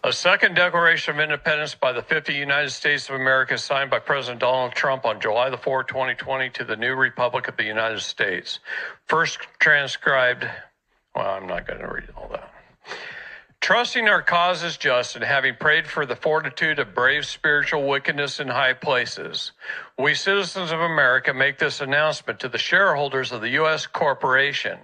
A second Declaration of Independence by the 50 United States of America, signed by President Donald Trump on July the 4th, 2020, to the new Republic of the United States. First transcribed, well, I'm not going to read all that. Trusting our cause is just, and having prayed for the fortitude of brave spiritual wickedness in high places, we citizens of America make this announcement to the shareholders of the U.S. corporation,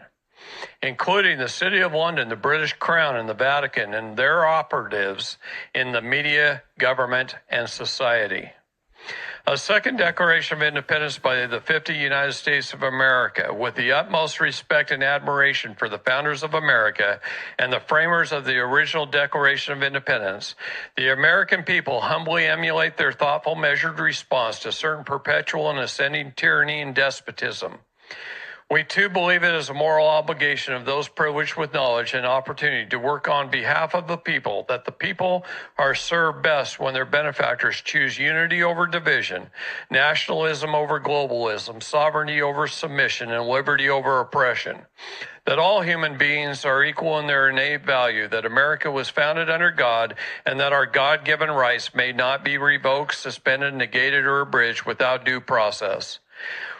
including the City of London, the British Crown, and the Vatican, and their operatives in the media, government, and society. A second Declaration of Independence by the 50 United States of America, with the utmost respect and admiration for the founders of America and the framers of the original Declaration of Independence, the American people humbly emulate their thoughtful, measured response to certain perpetual and ascending tyranny and despotism. We too believe it is a moral obligation of those privileged with knowledge and opportunity to work on behalf of the people, that the people are served best when their benefactors choose unity over division, nationalism over globalism, sovereignty over submission, and liberty over oppression. That all human beings are equal in their innate value, that America was founded under God, and that our God-given rights may not be revoked, suspended, negated, or abridged without due process.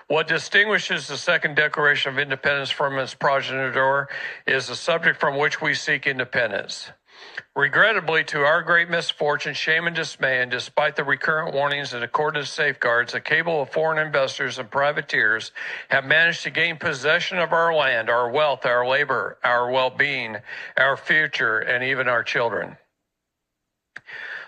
What distinguishes the Second Declaration of Independence from its progenitor is the subject from which we seek independence. Regrettably, to our great misfortune, shame, and dismay, and despite the recurrent warnings and accorded safeguards, a cabal of foreign investors and privateers have managed to gain possession of our land, our wealth, our labor, our well-being, our future, and even our children.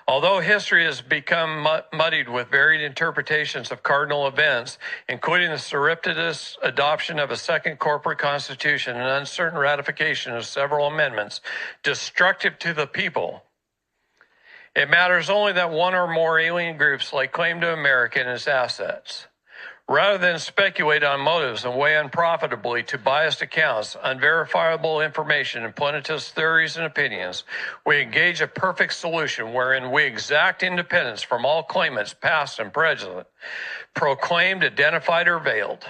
Although history has become muddied with varied interpretations of cardinal events, including the surreptitious adoption of a second corporate constitution and uncertain ratification of several amendments destructive to the people, it matters only that one or more alien groups lay claim to America and its assets. Rather than speculate on motives and weigh unprofitably to biased accounts, unverifiable information, and plenitous theories and opinions, we engage a perfect solution wherein we exact independence from all claimants, past and present, proclaimed, identified, or veiled.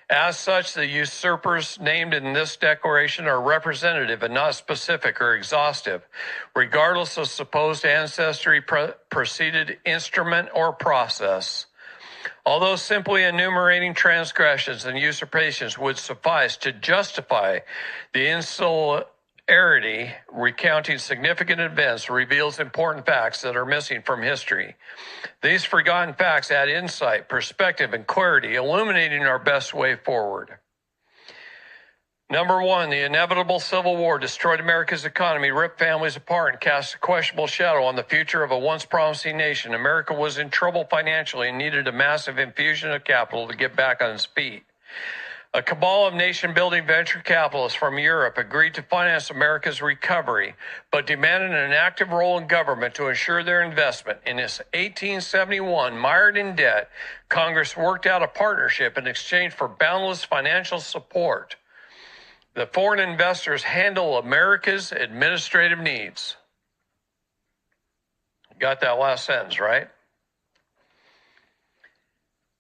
As such, the usurpers named in this declaration are representative and not specific or exhaustive, regardless of supposed ancestry, preceded instrument, or process. Although simply enumerating transgressions and usurpations would suffice to justify the insularity, recounting significant events reveals important facts that are missing from history. These forgotten facts add insight, perspective, and clarity, illuminating our best way forward. Number one, the inevitable Civil War destroyed America's economy, ripped families apart, and cast a questionable shadow on the future of a once promising nation. America was in trouble financially and needed a massive infusion of capital to get back on its feet. A cabal of nation-building venture capitalists from Europe agreed to finance America's recovery, but demanded an active role in government to ensure their investment. In 1871, mired in debt, Congress worked out a partnership in exchange for boundless financial support. The foreign investors handle America's administrative needs. Got that last sentence, right?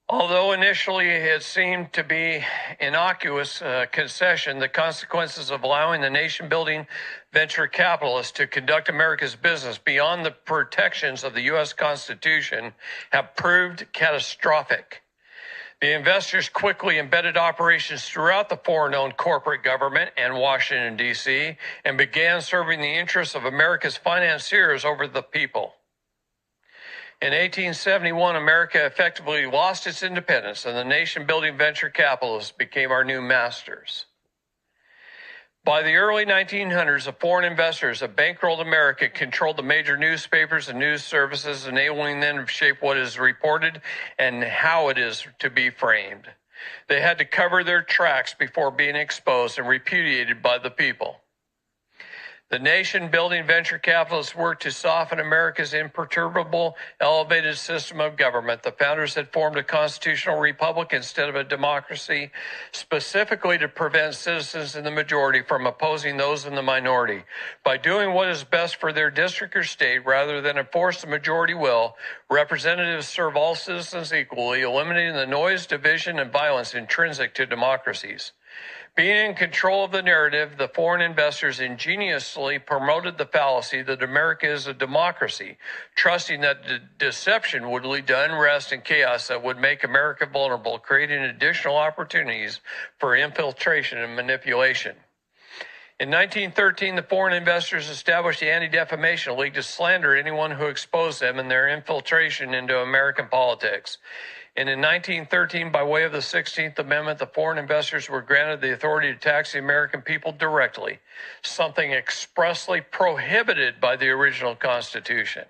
Although initially it seemed to be innocuous concession, the consequences of allowing the nation-building venture capitalists to conduct America's business beyond the protections of the U.S. Constitution have proved catastrophic. The investors quickly embedded operations throughout the foreign-owned corporate government and Washington, D.C., and began serving the interests of America's financiers over the people. In 1871, America effectively lost its independence, and the nation-building venture capitalists became our new masters. By the early 1900s, the foreign investors that bankrolled America controlled the major newspapers and news services, enabling them to shape what is reported and how it is to be framed. They had to cover their tracks before being exposed and repudiated by the people. The nation-building venture capitalists worked to soften America's imperturbable, elevated system of government. The founders had formed a constitutional republic instead of a democracy, specifically to prevent citizens in the majority from opposing those in the minority. By doing what is best for their district or state, rather than enforce the majority will, representatives serve all citizens equally, eliminating the noise, division, and violence intrinsic to democracies. Being in control of the narrative, the foreign investors ingeniously promoted the fallacy that America is a democracy, trusting that the deception would lead to unrest and chaos that would make America vulnerable, creating additional opportunities for infiltration and manipulation. In 1913, the foreign investors established the Anti-Defamation League to slander anyone who exposed them and their infiltration into American politics. And in 1913, by way of the 16th Amendment, the foreign investors were granted the authority to tax the American people directly, something expressly prohibited by the original Constitution.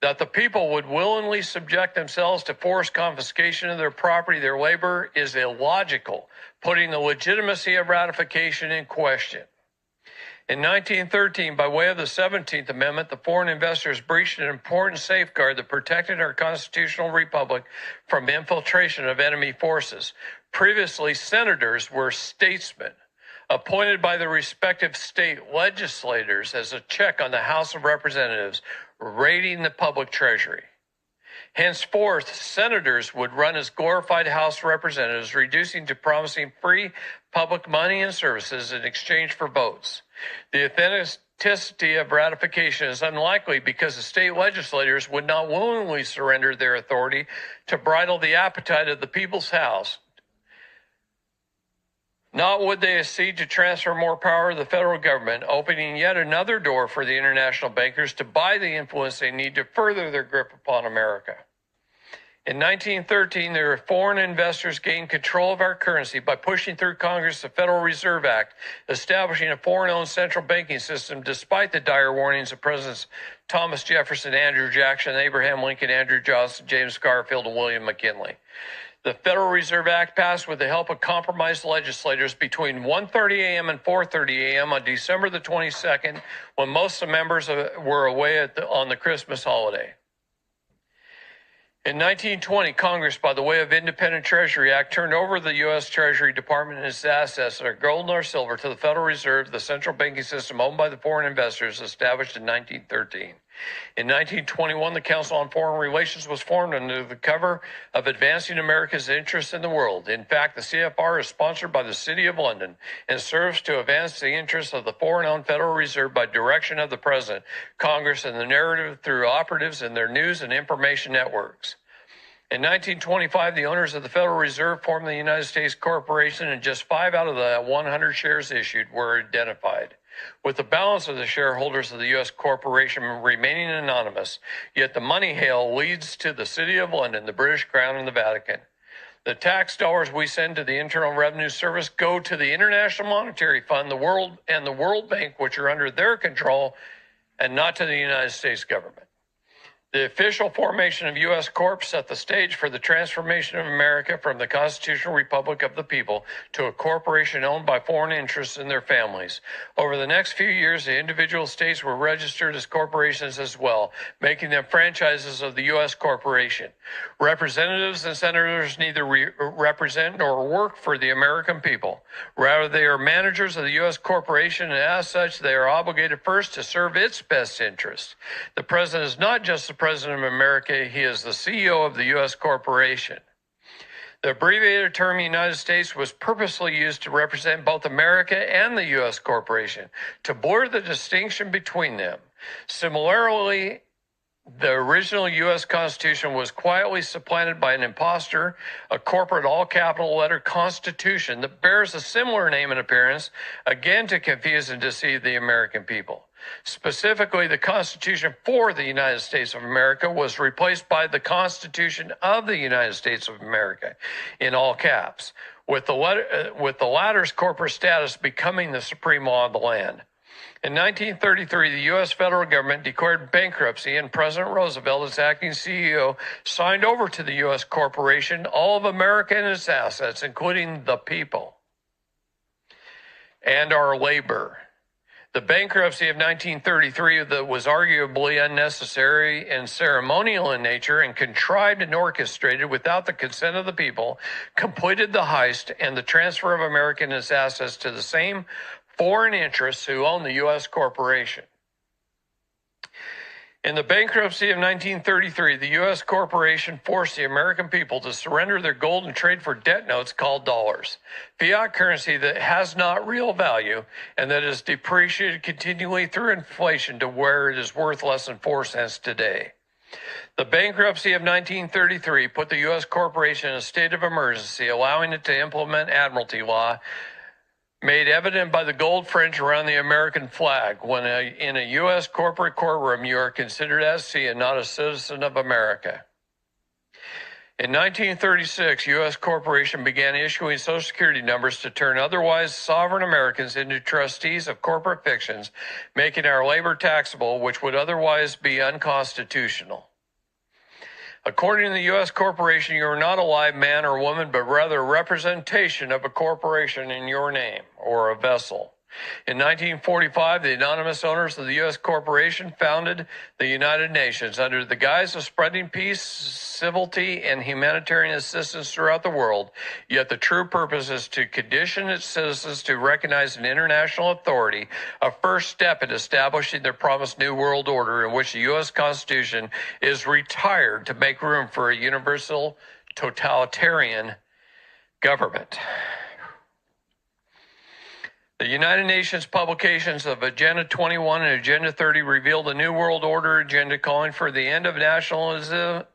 That the people would willingly subject themselves to forced confiscation of their property, their labor, is illogical, putting the legitimacy of ratification in question. In 1913, by way of the 17th Amendment, the foreign investors breached an important safeguard that protected our constitutional republic from infiltration of enemy forces. Previously, senators were statesmen, appointed by the respective state legislators as a check on the House of Representatives, raiding the public treasury. Henceforth, senators would run as glorified House representatives, reducing to promising free public money and services in exchange for votes. The authenticity of ratification is unlikely because the state legislators would not willingly surrender their authority to bridle the appetite of the people's house. Not would they accede to transfer more power to the federal government, opening yet another door for the international bankers to buy the influence they need to further their grip upon America. In 1913, the foreign investors gained control of our currency by pushing through Congress the Federal Reserve Act, establishing a foreign-owned central banking system despite the dire warnings of Presidents Thomas Jefferson, Andrew Jackson, Abraham Lincoln, Andrew Johnson, James Garfield, and William McKinley. The Federal Reserve Act passed with the help of compromised legislators between 1:30 a.m. and 4:30 a.m. on December the 22nd, when most of the members were away on the Christmas holiday. In 1920, Congress, by the way of Independent Treasury Act, turned over the U.S. Treasury Department and its assets, or gold or silver, to the Federal Reserve, the central banking system owned by the foreign investors, established in 1913. In 1921, the Council on Foreign Relations was formed under the cover of advancing America's interests in the world. In fact, the CFR is sponsored by the City of London and serves to advance the interests of the foreign-owned Federal Reserve by direction of the President, Congress, and the narrative through operatives in their news and information networks. In 1925, the owners of the Federal Reserve formed the United States Corporation, and just 5 out of the 100 shares issued were identified, with the balance of the shareholders of the U.S. corporation remaining anonymous. Yet the money hail leads to the City of London, the British Crown, and the Vatican. The tax dollars we send to the Internal Revenue Service go to the International Monetary Fund, the World Bank, which are under their control, and not to the United States government. The official formation of U.S. Corp set the stage for the transformation of America from the constitutional republic of the people to a corporation owned by foreign interests and their families. Over the next few years, the individual states were registered as corporations as well, making them franchises of the U.S. corporation. Representatives and senators neither represent nor work for the American people. Rather, they are managers of the U.S. corporation, and as such, they are obligated first to serve its best interests. The president is not just the President of America, he is the CEO of the U.S. corporation. The abbreviated term United States was purposely used to represent both America and the U.S. corporation, to blur the distinction between them. Similarly, the original U.S. Constitution was quietly supplanted by an impostor, a corporate all-capital letter Constitution that bears a similar name and appearance, again to confuse and deceive the American people. Specifically, the Constitution for the United States of America was replaced by the Constitution of the United States of America, in all caps, with the latter's corporate status becoming the supreme law of the land. In 1933, the U.S. federal government declared bankruptcy, and President Roosevelt, as acting CEO, signed over to the U.S. corporation all of America and its assets, including the people and our labor. The bankruptcy of 1933 that was arguably unnecessary and ceremonial in nature and contrived and orchestrated without the consent of the people completed the heist and the transfer of America and its assets to the same foreign interests who own the U.S. corporation. In the bankruptcy of 1933, the U.S. corporation forced the American people to surrender their gold and trade for debt notes called dollars, fiat currency that has not real value and that is depreciated continually through inflation to where it is worth less than 4 cents today. The bankruptcy of 1933 put the U.S. corporation in a state of emergency, allowing it to implement Admiralty law, made evident by the gold fringe around the American flag. When in a U.S. corporate courtroom, you are considered as C and not a citizen of America. In 1936, U.S. corporation began issuing Social Security numbers to turn otherwise sovereign Americans into trustees of corporate fictions, making our labor taxable, which would otherwise be unconstitutional. According to the U.S. corporation, you are not a live man or woman, but rather a representation of a corporation in your name, or a vessel. In 1945, the anonymous owners of the U.S. corporation founded the United Nations under the guise of spreading peace, civility, and humanitarian assistance throughout the world. Yet the true purpose is to condition its citizens to recognize an international authority, a first step in establishing their promised New World Order, in which the U.S. Constitution is retired to make room for a universal totalitarian government. The United Nations publications of Agenda 21 and Agenda 30 revealed a New World Order agenda calling for the end of nationalism,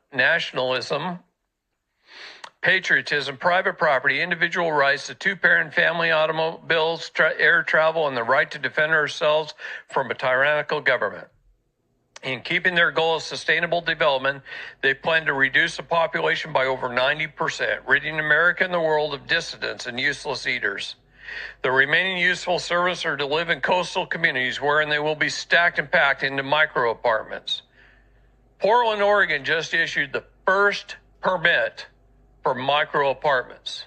patriotism, private property, individual rights, the two-parent family, automobiles, air travel, and the right to defend ourselves from a tyrannical government. In keeping their goal of sustainable development, they plan to reduce the population by over 90%, ridding America and the world of dissidents and useless eaters. The remaining useful servants are to live in coastal communities wherein they will be stacked and packed into micro apartments. Portland, Oregon just issued the first permit for micro apartments.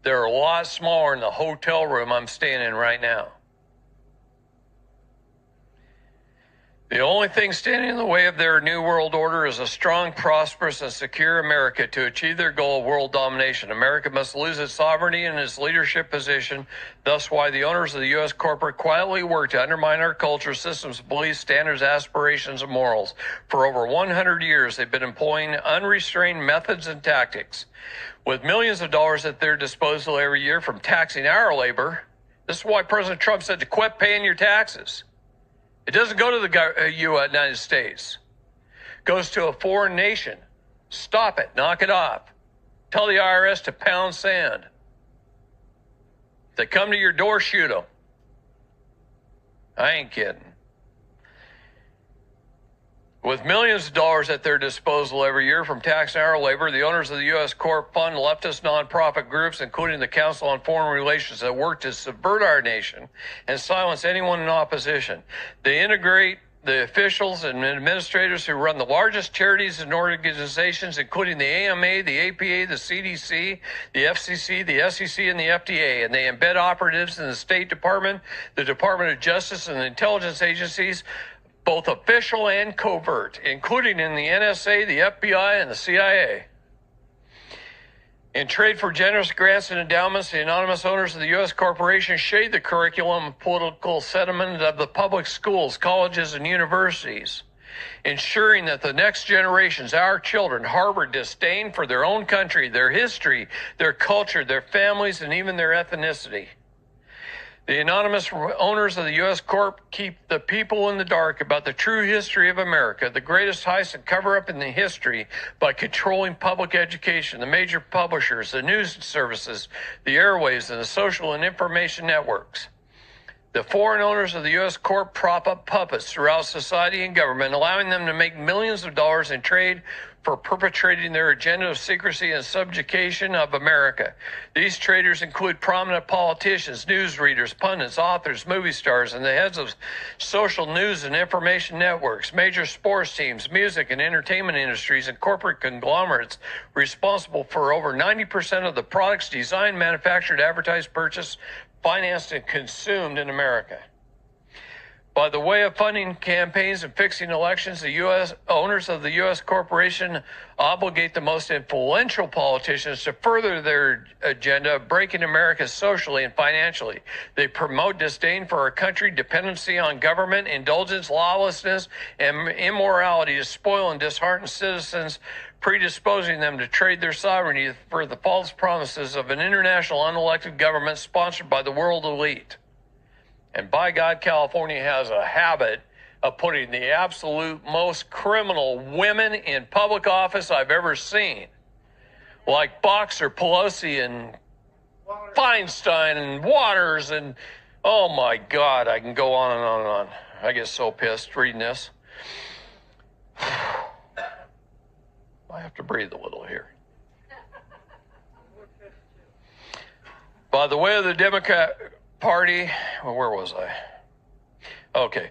They're a lot smaller than the hotel room I'm staying in right now. The only thing standing in the way of their New World Order is a strong, prosperous, and secure America. To achieve their goal of world domination, America must lose its sovereignty and its leadership position. Thus why the owners of the U.S. corporate quietly work to undermine our culture, systems, beliefs, standards, aspirations, and morals. For over 100 years, they've been employing unrestrained methods and tactics. With millions of dollars at their disposal every year from taxing our labor, this is why President Trump said to quit paying your taxes. It doesn't go to the United States. It goes to a foreign nation. Stop it. Knock it off. Tell the IRS to pound sand. If they come to your door, shoot them. I ain't kidding. With millions of dollars at their disposal every year from taxing our labor, the owners of the U.S. Corp fund leftist nonprofit groups, including the Council on Foreign Relations, that work to subvert our nation and silence anyone in opposition. They integrate the officials and administrators who run the largest charities and organizations, including the AMA, the APA, the CDC, the FCC, the SEC, and the FDA, and they embed operatives in the State Department, the Department of Justice, and the intelligence agencies, both official and covert, including in the NSA, the FBI, and the CIA. In trade for generous grants and endowments, the anonymous owners of the U.S. corporation shade the curriculum and political sentiment of the public schools, colleges, and universities, ensuring that the next generations, our children, harbor disdain for their own country, their history, their culture, their families, and even their ethnicity. The anonymous owners of the U.S. Corp keep the people in the dark about the true history of America, the greatest heist and cover-up in the history, by controlling public education, the major publishers, the news services, the airwaves, and the social and information networks. The foreign owners of the U.S. Corp prop up puppets throughout society and government, allowing them to make millions of dollars in trade for perpetrating their agenda of secrecy and subjugation of America. These traders include prominent politicians, newsreaders, pundits, authors, movie stars, and the heads of social news and information networks, major sports teams, music and entertainment industries, and corporate conglomerates responsible for over 90% of the products designed, manufactured, advertised, purchased, financed, and consumed in America. By the way of funding campaigns and fixing elections, the U.S. owners of the U.S. corporation obligate the most influential politicians to further their agenda of breaking America socially and financially. They promote disdain for our country, dependency on government, indulgence, lawlessness, and immorality to spoil and dishearten citizens, predisposing them to trade their sovereignty for the false promises of an international unelected government sponsored by the world elite. And by God, California has a habit of putting the absolute most criminal women in public office I've ever seen. Like Boxer, Pelosi, and Feinstein, and Waters, and oh my God, I can go on and on and on. I get so pissed reading this. I have to breathe a little here. By the way of the Democrat Party, well, where was I? Okay.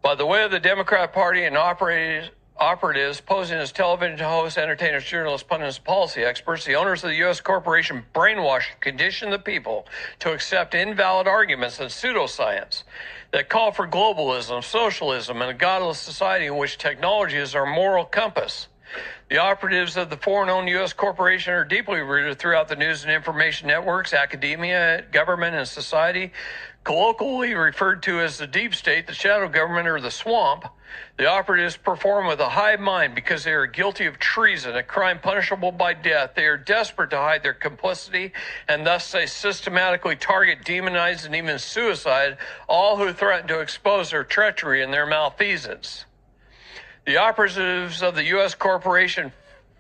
By the way of the Democrat Party and operatives posing as television hosts, entertainers, journalists, pundits, and policy experts, the owners of the U.S. corporation brainwash and condition the people to accept invalid arguments and pseudoscience that call for globalism, socialism, and a godless society in which technology is our moral compass. The operatives of the foreign-owned U.S. corporation are deeply rooted throughout the news and information networks, academia, government, and society, colloquially referred to as the deep state, the shadow government, or the swamp. The operatives perform with a hive mind because they are guilty of treason, a crime punishable by death. They are desperate to hide their complicity, and thus they systematically target, demonize, and even suicide all who threaten to expose their treachery and their malfeasance. The operatives of the U.S. corporation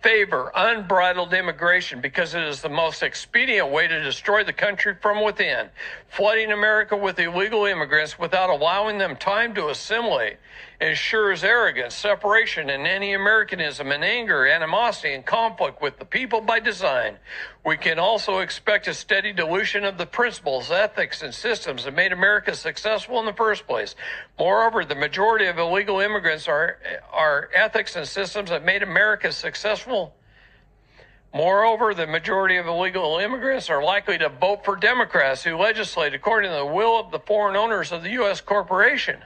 favor unbridled immigration because it is the most expedient way to destroy the country from within, flooding America with illegal immigrants without allowing them time to assimilate ensures arrogance, separation, and anti-Americanism, and anger, animosity, and conflict with the people by design. We can also expect a steady dilution of the principles, ethics, and systems that made America successful in the first place. Moreover, the majority of illegal immigrants are ethics and systems that made America successful. Moreover, the majority of illegal immigrants are likely to vote for Democrats who legislate according to the will of the foreign owners of the U.S. corporation.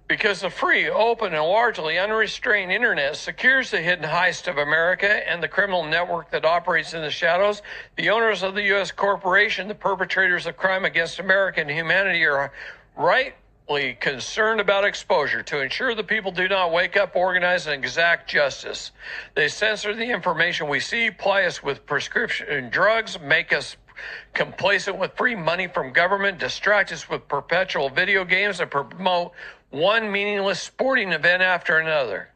Because the free, open, and largely unrestrained internet secures the hidden heist of America and the criminal network that operates in the shadows, the owners of the U.S. corporation, the perpetrators of crime against America and humanity, are rightly concerned about exposure to ensure the people do not wake up, organize, and exact justice. They censor the information we see, ply us with prescription drugs, make us complacent with free money from government, distract us with perpetual video games, and promote one meaningless sporting event after another.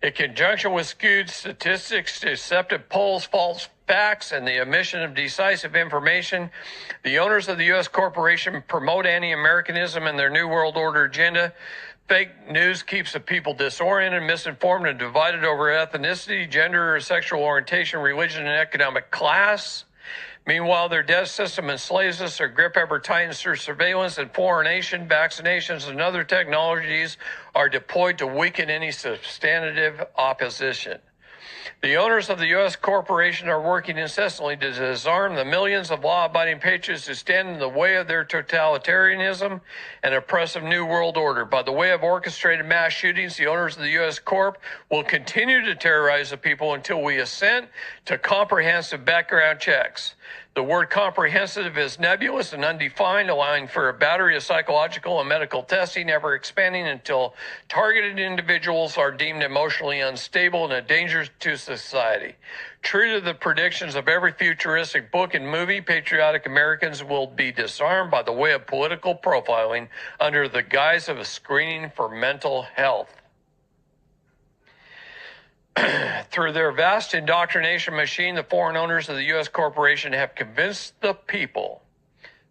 In conjunction with skewed statistics, deceptive polls, false facts, and the omission of decisive information, the owners of the U.S. corporation promote anti-Americanism and their New World Order agenda. Fake news keeps the people disoriented, misinformed, and divided over ethnicity, gender, sexual orientation, religion, and economic class. Meanwhile, their death system enslaves us, their grip ever tightens through surveillance and fluorination, vaccinations, and other technologies are deployed to weaken any substantive opposition. The owners of the U.S. corporation are working incessantly to disarm the millions of law-abiding patriots who stand in the way of their totalitarianism and oppressive New World Order. By the way of orchestrated mass shootings, the owners of the U.S. Corp will continue to terrorize the people until we assent to comprehensive background checks. The word comprehensive is nebulous and undefined, allowing for a battery of psychological and medical testing, ever expanding until targeted individuals are deemed emotionally unstable and a danger to society. True to the predictions of every futuristic book and movie, patriotic Americans will be disarmed by the way of political profiling under the guise of a screening for mental health. Through their vast indoctrination machine, the foreign owners of the U.S. corporation have convinced the people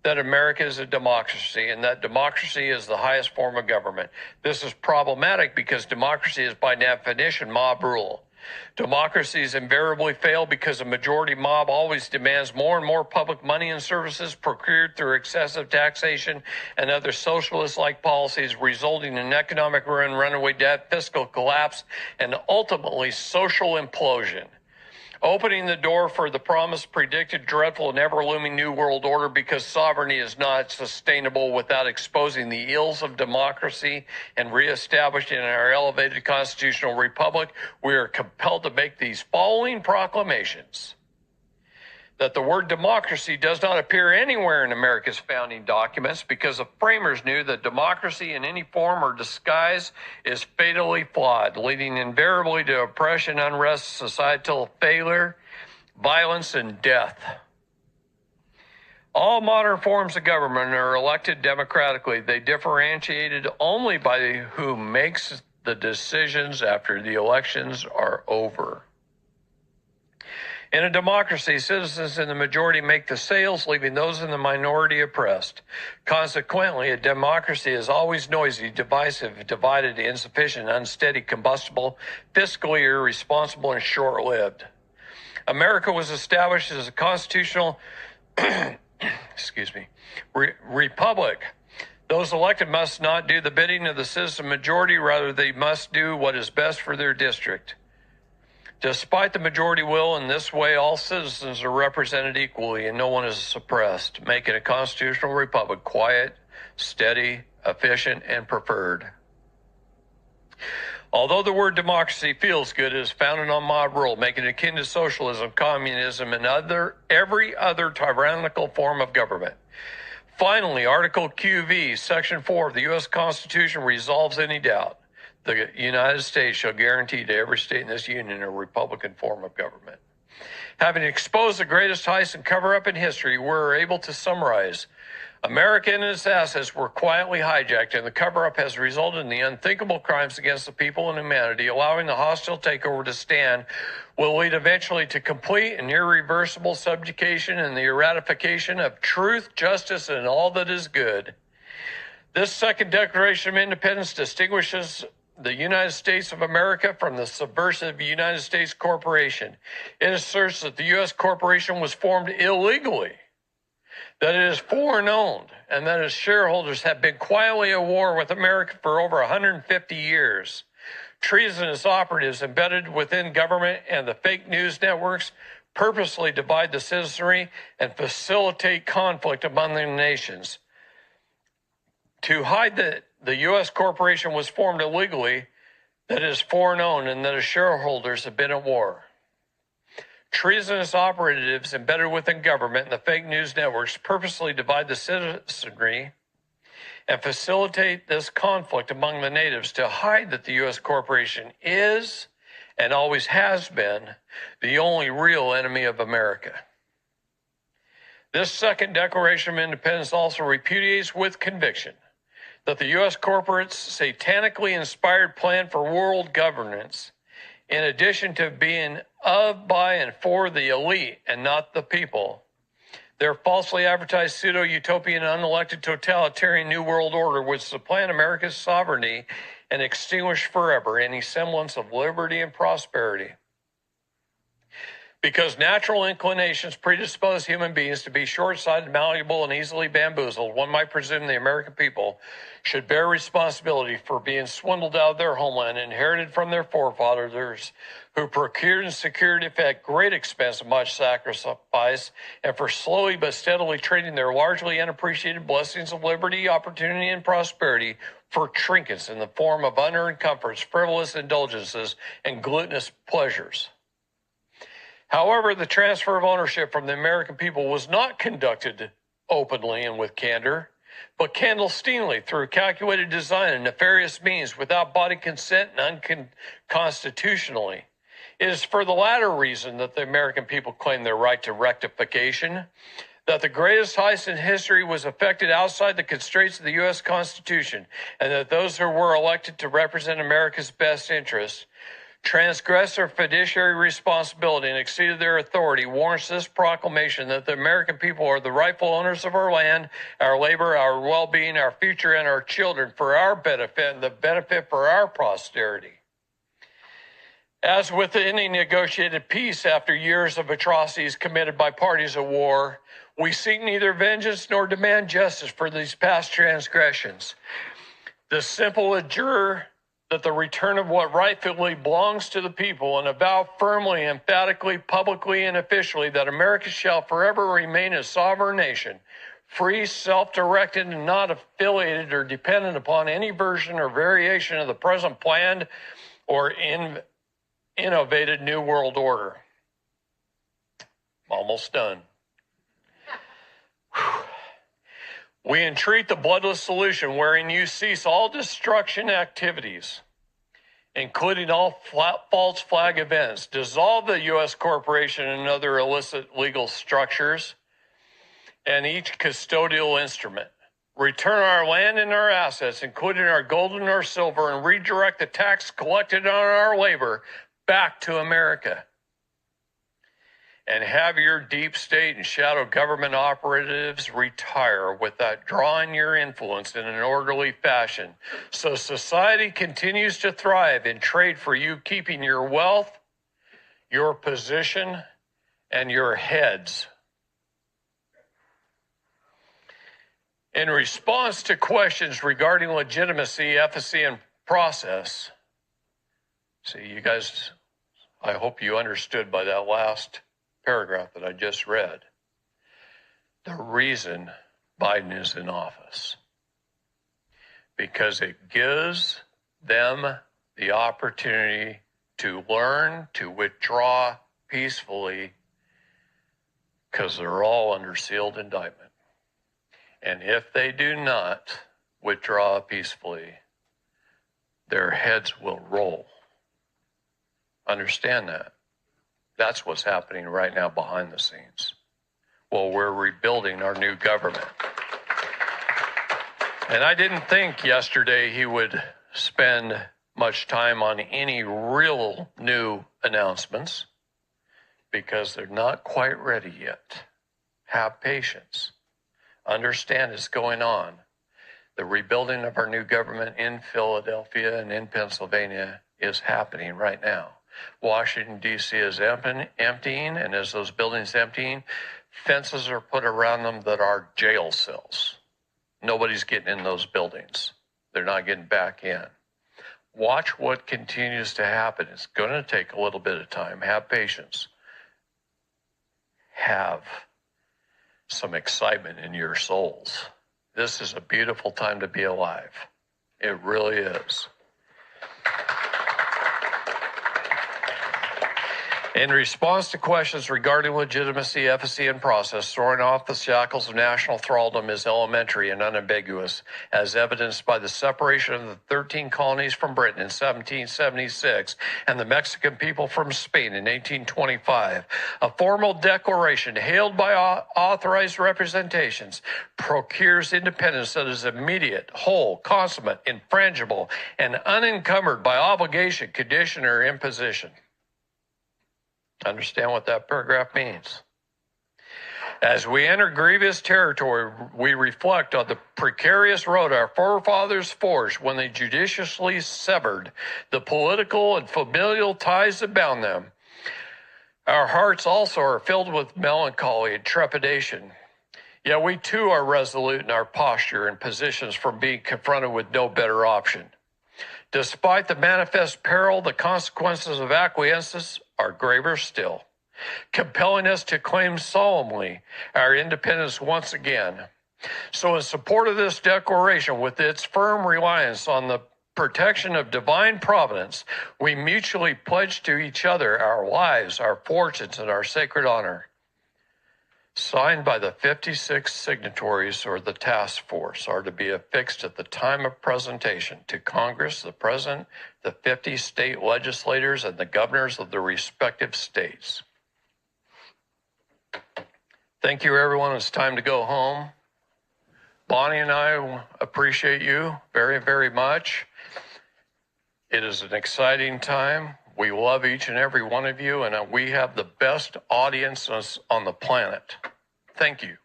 that America is a democracy and that democracy is the highest form of government. This is problematic because democracy is by definition mob rule. Democracies invariably fail because a majority mob always demands more and more public money and services procured through excessive taxation and other socialist-like policies, resulting in economic ruin, runaway debt, fiscal collapse, and ultimately social implosion. opening the door for the promised, predicted, dreadful, and ever-looming New World Order, because sovereignty is not sustainable without exposing the ills of democracy and reestablishing our elevated constitutional republic. We are compelled to make these following proclamations: that the word democracy does not appear anywhere in America's founding documents, because the framers knew that democracy in any form or disguise is fatally flawed, leading invariably to oppression, unrest, societal failure, violence, and death. All modern forms of government are elected democratically. They differentiated only by who makes the decisions after the elections are over. In a democracy, citizens in the majority make the sales, leaving those in the minority oppressed. Consequently, a democracy is always noisy, divisive, divided, insufficient, unsteady, combustible, fiscally irresponsible, and short-lived. America was established as a constitutional republic. Those elected must not do the bidding of the citizen majority, rather they must do what is best for their district. Despite the majority will, in this way, all citizens are represented equally and no one is suppressed, making a constitutional republic quiet, steady, efficient, and preferred. Although the word democracy feels good, it is founded on mob rule, making it akin to socialism, communism, and every other tyrannical form of government. Finally, Article QV, Section 4 of the U.S. Constitution resolves any doubt. The United States shall guarantee to every state in this union a Republican form of government. Having exposed the greatest heist and cover-up in history, we're able to summarize: America and its assets were quietly hijacked, and the cover-up has resulted in the unthinkable crimes against the people and humanity. Allowing the hostile takeover to stand will lead eventually to complete and irreversible subjugation and the ratification of truth, justice, and all that is good. This second Declaration of Independence distinguishes the United States of America from the subversive United States Corporation. It asserts that the U.S. corporation was formed illegally, that it is foreign-owned, and that its shareholders have been quietly at war with America for over 150 years. Treasonous operatives embedded within government and the fake news networks purposely divide the citizenry and facilitate conflict among the nations. To hide that the U.S. corporation was formed illegally, that it is foreign-owned, and that its shareholders have been at war. Treasonous operatives embedded within government and the fake news networks purposely divide the citizenry and facilitate this conflict among the natives to hide that the U.S. corporation is, and always has been, the only real enemy of America. This second Declaration of Independence also repudiates with conviction that the U.S. corporate's satanically inspired plan for world governance, in addition to being of, by, and for the elite and not the people, their falsely advertised pseudo-utopian, unelected, totalitarian New World Order would supplant America's sovereignty and extinguish forever any semblance of liberty and prosperity. Because natural inclinations predispose human beings to be short-sighted, malleable, and easily bamboozled, one might presume the American people should bear responsibility for being swindled out of their homeland, inherited from their forefathers, who procured and secured it at great expense and much sacrifice, and for slowly but steadily trading their largely unappreciated blessings of liberty, opportunity, and prosperity for trinkets in the form of unearned comforts, frivolous indulgences, and gluttonous pleasures. However, the transfer of ownership from the American people was not conducted openly and with candor, but clandestinely through calculated design and nefarious means without body consent and unconstitutionally. It is for the latter reason that the American people claim their right to rectification, that the greatest heist in history was effected outside the constraints of the U.S. Constitution, and that those who were elected to represent America's best interests transgressed their fiduciary responsibility and exceeded their authority, warrants this proclamation that the American people are the rightful owners of our land, our labor, our well-being, our future, and our children for our benefit and the benefit for our posterity. As with any negotiated peace after years of atrocities committed by parties at war, we seek neither vengeance nor demand justice for these past transgressions. The that the return of what rightfully belongs to the people, and avow firmly, emphatically, publicly, and officially that America shall forever remain a sovereign nation, free, self-directed, and not affiliated or dependent upon any version or variation of the present planned or innovated New World Order. Almost done. We entreat the bloodless solution wherein you cease all destruction activities, including all false flag events, dissolve the U.S. corporation and other illicit legal structures, and each custodial instrument. Return our land and our assets, including our gold and our silver, and redirect the tax collected on our labor back to America. And have your deep state and shadow government operatives retire without drawing your influence in an orderly fashion, so society continues to thrive in trade for you, keeping your wealth, your position, and your heads. In response to questions regarding legitimacy, efficacy, and process, see, you guys, I hope you understood by that last paragraph that I just read, the reason Biden is in office, because it gives them the opportunity to learn to withdraw peacefully, because they're all under sealed indictment. And if they do not withdraw peacefully, their heads will roll. Understand that. That's what's happening right now behind the scenes. Well, we're rebuilding our new government. And I didn't think yesterday he would spend much time on any real new announcements, because they're not quite ready yet. Have patience. Understand it's going on. The rebuilding of our new government in Philadelphia and in Pennsylvania is happening right now. Washington, D.C. is emptying, and as those buildings emptying, fences are put around them that are jail cells. Nobody's getting in those buildings. They're not getting back in. Watch what continues to happen. It's going to take a little bit of time. Have patience. Have some excitement in your souls. This is a beautiful time to be alive. It really is. In response to questions regarding legitimacy, efficacy, and process, throwing off the shackles of national thraldom is elementary and unambiguous, as evidenced by the separation of the 13 colonies from Britain in 1776 and the Mexican people from Spain in 1825. A formal declaration hailed by authorized representations procures independence that is immediate, whole, consummate, infrangible, and unencumbered by obligation, condition, or imposition. Understand what that paragraph means. As we enter grievous territory, we reflect on the precarious road our forefathers forged when they judiciously severed the political and familial ties that bound them. Our hearts also are filled with melancholy and trepidation. Yet we too are resolute in our posture and positions from being confronted with no better option. Despite the manifest peril, the consequences of acquiescence are graver still, compelling us to claim solemnly our independence once again. So in support of this declaration, with its firm reliance on the protection of divine providence, we mutually pledge to each other our lives, our fortunes, and our sacred honor. Signed by the 56 signatories or the task force are to be affixed at the time of presentation to Congress, the President, the 50 state legislators, and the governors of the respective states. Thank you, everyone. It's time to go home. Bonnie and I appreciate you very, very much. It is an exciting time. We love each and every one of you, and we have the best audience on the planet. Thank you.